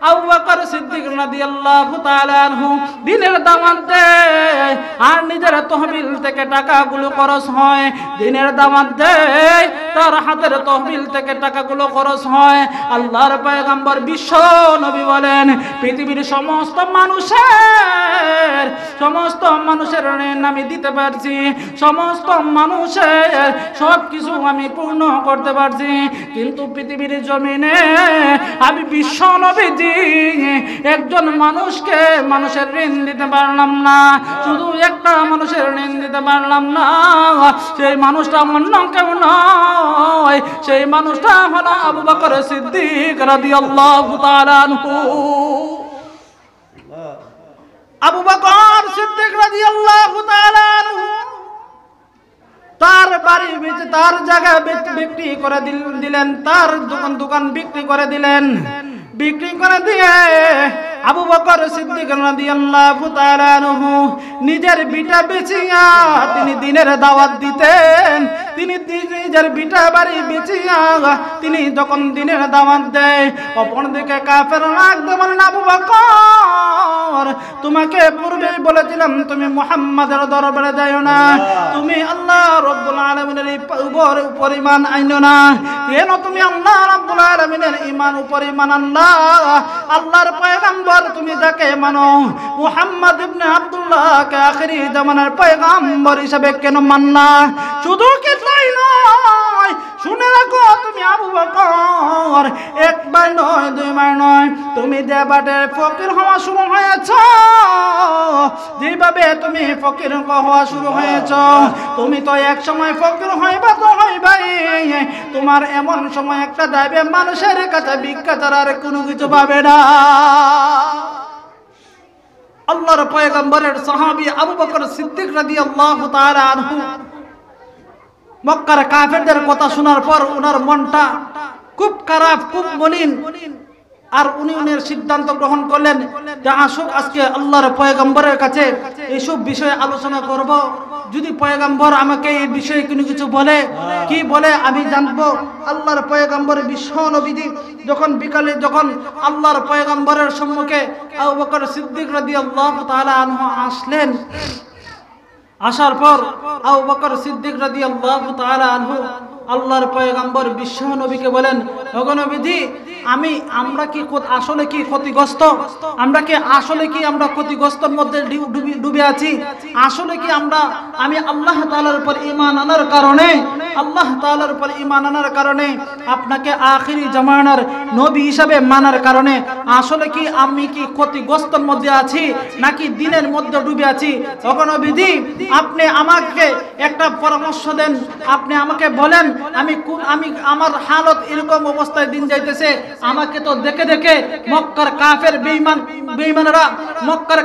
আবু বকর সিদ্দিক রাদিয়াল্লাহু তাআলা আনহু দিনের দাওয়াত দেয় আর নিজের তহবিল থেকে টাকাগুলো খরচ হয়, দিনের দাওয়াত দেয় তার হাতের তহবিল থেকে টাকাগুলো খরচ হয়। আল্লাহর পয়গম্বর বিশ্ব নবী বলেন, পৃথিবীর সমস্ত মানুষের ঋণ আমি দিতে পারছি, সমস্ত মানুষের সব কিছু আমি পূর্ণ করতে পারছি, কিন্তু পৃথিবীর জমিনে আমি বিশ্ব নবীজি একজন মানুষের ঋণ দিতে পারলাম না। শুধু একটা মানুষের ঋণ দিতে পারলাম না, সেই মানুষটা অন্য কেউ নয়, সেই মানুষটা হলো আবু বকর সিদ্দিক রাদিয়াল্লাহু তাআলা আনহু। আবু বকর সিদ্দিক রাদিয়াল্লাহু তাআলা আনহু তার বাড়ি তার জায়গা বিক্রি করে দিলেন, তার দোকান বিক্রি করে দিলেন। বিক্রি করে দিয়ে আবু বকর সিদ্দিক রাদিয়াল্লাহু তাআলা আনহু নিজের বিটা বেচিয়া তিনি দিনের দাওয়াত দিতেন। তিনি নিজের বিটা বাড়ি বেচিয়া তিনি যখন দিনের দাওয়াত দেয়, অপরদিকে কাফেররা রাখতে বলেন, আবু বকর তোমাকে পূর্বেই বলেছিলাম তুমি মুহাম্মাদের দরবারে যাইও না, তুমি আল্লাহ রাব্বুল আলামিনের উপর ঈমান আইনো না। কেন তুমি আল্লাহ রাব্বুল আলামিনের ঈমান উপর ঈমান আল্লাহর পয়গম্বর তুমি যাকে মানো, মুহাম্মদ ইবনে আব্দুল্লাহকে আখিরি জামানার পয়গম্বর হিসেবে কেন মাননা? শুধু কি তাই নয়, শুনে রাখো তুমি আবু বকর একবার নয় দুইবার নয়, তুমি যেভাবে ফকির হওয়া শুরু হয়েছ, যেভাবে তুমি ফকির হওয়া শুরু হয়েছ, তুমি তো এক সময় ফকির হইবা তো হইবাই। তোমার এমন সময় একটা যাবে মানুষের কাছে ভিক্ষা ছাড়া আর কোনো কিছু পাবে না। আল্লাহর পয়গম্বরের সাহাবী আবু বকর সিদ্দিক রাদিয়াল্লাহু তাআলা আনহু মক্কার কাফেরদের কথা শোনার পর ওনার মনটা খুব খারাপ, খুব মলিন, আর উনি উনার সিদ্ধান্ত গ্রহণ করলেন যে আসুক আজকে আল্লাহর পয়গম্বরের কাছে এইসব বিষয়ে আলোচনা করব। যদি পয়গম্বর আমাকে এই বিষয়ে কোনো কিছু বলে, কি বলে আমি জানবো। আল্লাহর পয়গম্বর বিশ্ব নবীজি যখন বিকালে যখন আল্লাহর পয়গম্বরের সম্মুখে আবু বকর সিদ্দিক রাদিয়াল্লাহু তাআলা আনহু আসলেন, আসার পর আবু বকর সিদ্দিক রাদিয়াল্লাহু তাআলা আনহু আল্লাহর পয়গম্বর বিশ্ব নবীকে বলেন, ওগো নবীজি আমরা কি আসলে কি ক্ষতিগ্রস্ত? আমরা কি আসলে কি আমরা ক্ষতিগ্রস্তের মধ্যে ডুবে আছি? আসলে কি আমি আল্লাহ তাআলার উপর ঈমান আনার কারণে আপনাকে আখিরি জামানার নবী হিসাবে মানার কারণে আসলে কি আমি কি ক্ষতিগ্রস্তের মধ্যে আছি নাকি দিনের মধ্যে ডুবে আছি? ওগো নবীজি আপনি আমাকে একটা পরামর্শ দেন, আপনি আমাকে বলেন আমি আমার হালত এরকম অবস্থায় দিন যাইতেছে, আমাকে তো দেখে দেখে মক্কার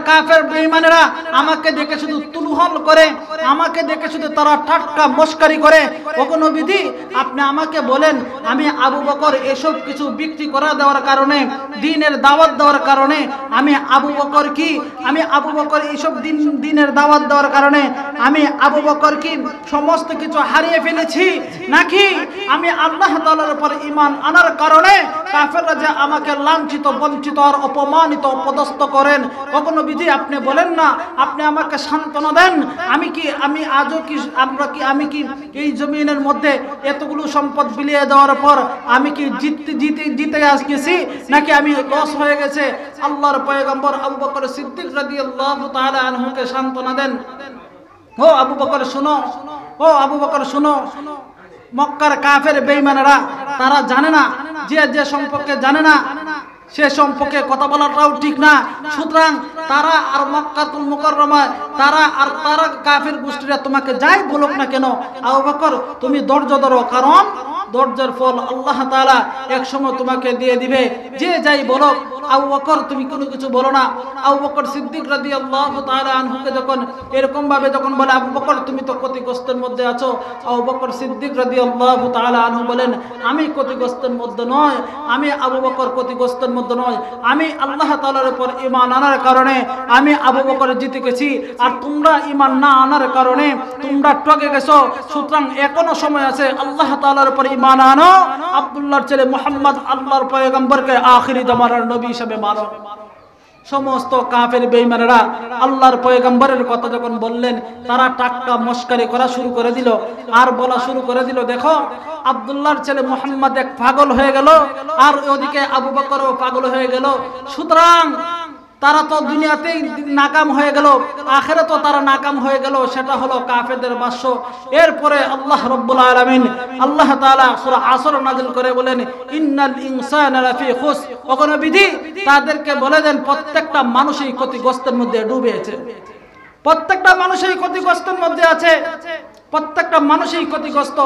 কাফের বেঈমানেরা আমাকে দেখে শুধু তুলহল করে, আমাকে দেখে শুধু তারা ঠাট্টা মস্কারি করে। ওগো নবীজি আপনি আমাকে বলেন, আমি আবু বকর এসব কিছু বিক্রি করে দেওয়ার কারণে, দিনের দাওয়াত দেওয়ার কারণে আমি আবু বকর এইসব দিনের দাওয়াত দেওয়ার কারণে আমি আবু বকর কি সমস্ত কিছু হারিয়ে ফেলেছি, নাকি আমি আল্লাহ তাআলার উপর ঈমান আনার কারণে কাফেররা যে আমাকে লাঞ্ছিত, বঞ্চিত আর অপমানিত, অপদস্থ করেন? ওগো নবীজি আপনি বলেন না, আপনি আমাকে সান্ত্বনা দেন। আমি কি এই জমিনের মধ্যে এতগুলো সম্পদ বিলিয়ে দেওয়ার পর আমি কি জিতে আসছি, নাকি আমি লস হয়ে গেছে? আল্লাহর পয়গম্বর আবু বকর সিদ্দিক রাদিয়াল্লাহু তাআলা আনহুকে সান্ত্বনা দেন, ও আবু বকর শুনো, মক্কার কাফের বেঈমানেরা তারা জানে না, যে সম্পর্কে জানে না সে সম্পর্কে কথা বলাটাও ঠিক না। সুতরাং তারা আর মক্কাতুল মুকাররমায় তারা কাফের গোষ্ঠীরা তোমাকে যাই বলুক না কেন, আবু বকর তুমি ধৈর্য ধরো, কারণ ধৈর্যের ফল আল্লাহ তাআলা এক সময় তোমাকে দিয়ে দিবে। যে যাই বলো, আবু বকর তুমি কোনো কিছু বলো না। আবু বকর সিদ্দিক রাদিয়াল্লাহু তাআলা আনহুকে যখন এরকম ভাবে যখন বলে, আবু বকর তুমি তো ক্ষতিগ্রস্তের মধ্যে আছো, আবু বকর সিদ্দিক রাদিয়াল্লাহু তাআলা আনহু বলেন, আমি ক্ষতিগ্রস্তের মধ্যে নয়, আমি আবু বকর ক্ষতিগ্রস্তের মধ্যে নয়, আমি আল্লাহ তাআলার উপর ঈমান আনার কারণে আমি আবু বকর জিতে গেছি, আর তোমরা ঈমান না আনার কারণে তোমরা ঠকে গেছো। সুতরাং এখনো সময় আছে, আল্লাহ তাআলার উপর ঈমান আনো, আব্দুল্লাহর ছেলে মুহাম্মদ আল্লাহর পয়গম্বরকে আখিরি জামানার নবী হিসাবে মানো। সমস্ত কাফের বেঈমানেরা আল্লাহর পয়গম্বরের কথা যখন বললেন, তারা টাক্কা মস্কারি করা শুরু করে দিল, আর বলা শুরু করে দিল, দেখো আব্দুল্লাহর ছেলে মুহাম্মদ এক পাগল হয়ে গেল, আর ওদিকে আবু বকরও পাগল হয়ে গেল। সুতরাং তারা তো দুনিয়াতেই নাকাম হয়ে গেল, আখিরাতেও তারা নাকাম হয়ে গেল। সেটা হলো কাফেরদের ভাষ্য। এরপরে আল্লাহ রাব্বুল আলামিন আল্লাহ তাআলা সূরা আসর নাযিল করে বলেন, ইন্নাল ইনসানা লাফি খুস। ওখানে বিধি তাদেরকে বলে দেন প্রত্যেকটা মানুষই ক্ষতিগ্রস্তের মধ্যে ডুবে আছে, প্রত্যেকটা মানুষই ক্ষতিগ্রস্তের মধ্যে আছে, প্রত্যেকটা মানুষই ক্ষতিগ্রস্ত।